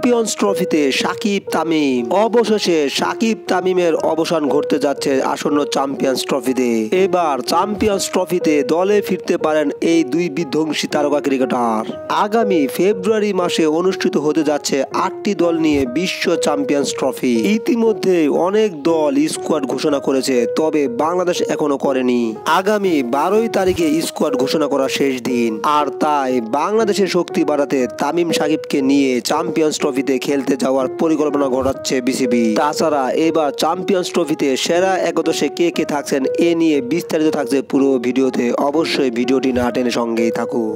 Champions ট্রফিতে সাকিব তামিম। অবশেষে সাকিব তামিমের অবসান ঘটতে যাচ্ছে আসন্ন চ্যাম্পিয়ন্স ট্রফিতে। এবার চ্যাম্পিয়ন্স ট্রফিতে দলে ফিরতে পারেন এই দুই বিধ্বংসী তারকা ক্রিকেটার। আগামী ফেব্রুয়ারি মাসে অনুষ্ঠিত হতে যাচ্ছে 8টি দল নিয়ে বিশ্ব চ্যাম্পিয়ন্স ট্রফি। ইতিমধ্যে অনেক দল স্কোয়াড ঘোষণা করেছে, তবে বাংলাদেশ এখনো করেনি। আগামী 12 তারিখে স্কোয়াড ঘোষণা করা শেষ দিন, আর তাই বাংলাদেশের শক্তি বাড়াতে তামিম সাকিবকে নিয়ে চ্যাম্পিয়ন্স ট্রফিতে খেলতে যাওয়ার পরিকল্পনা ঘটাচ্ছে বিসিবি। তাছাড়া এবার চ্যাম্পিয়ন্স ট্রফিতে সেরা একাদশে কে কে থাকছেন এ নিয়ে বিস্তারিত থাকছে পুরো ভিডিওতে। অবশ্যই ভিডিওটি না টেনে সঙ্গেই থাকুন।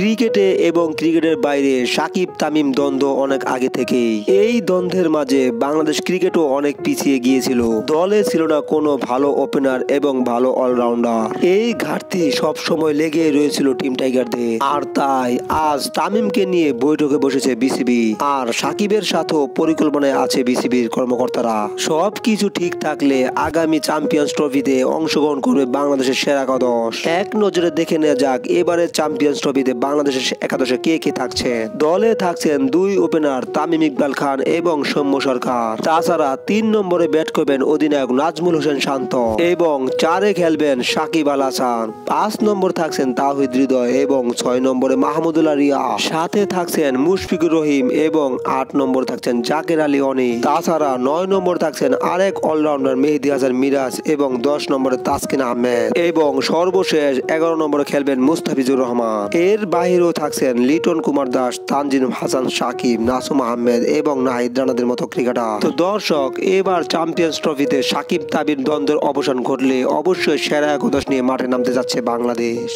ক্রিকেটে এবং ক্রিকেটের বাইরে সাকিব তামিম দ্বন্দ্ব অনেক আগে থেকেই। এই দ্বন্দ্বের মাঝে বাংলাদেশ ক্রিকেটও অনেক পিছিয়ে গিয়েছিল। দলে ছিল না কোনো ভালো ওপেনার এবং ভালো অলরাউন্ডার। এই ঘাটতি সব সময় লেগে রয়েছিল টিম টাইগারদের। আর তাই আজ তামিমকে নিয়ে বৈঠকে বসেছে বিসিবি, আর সাকিবের সাথেও পরিকল্পনায় আছে বিসিবির কর্মকর্তারা। সবকিছু ঠিক থাকলে আগামী চ্যাম্পিয়ন্স ট্রফিতে অংশগ্রহণ করবে বাংলাদেশের সেরা একাদশ। এক নজরে দেখে নেওয়া যাক এবারের চ্যাম্পিয়ন্স ট্রফিতে বাংলাদেশের একাদশে কে কে থাকছে। দলে থাকছেন দুই ওপেনার তামিম ইকবাল খান এবং সৌম্য সরকার। তাছাড়া 3 নম্বরে ব্যাট করবেন অধিনায়ক নাজমুল হোসেন শান্ত এবং 4-এ খেলবেন সাকিব আল হাসান। 5 নম্বর থাকছেন তাওহিদ হৃদয় এবং 6 নম্বরে মাহমুদুল্লাহ রিয়া। সাথে থাকছেন মুশফিকুর রহিম এবং 8 নম্বর থাকছেন জাকের আলী অনি। তাছাড়া 9 নম্বর থাকছেন আরেক অলরাউন্ডার মেহেদী হাসান মিরাজ এবং 10 নম্বরে তাসকিন আহমেদ এবং সর্বশেষ 11 নম্বরে খেলবেন মুস্তাফিজুর রহমান। এর বাহিরেও থাকছেন লিটন কুমার দাস, তানজিম হাসান সাকিব, নাসুম আহমেদ এবং নাহিদ রানাদের মতো ক্রিকেটার। তো দর্শক, এবার চ্যাম্পিয়ন্স ট্রফিতে সাকিব তামিম দ্বন্দ্বের অবসান ঘটলে অবশ্যই সেরা একাদশ নিয়ে মাঠে নামতে যাচ্ছে বাংলাদেশ।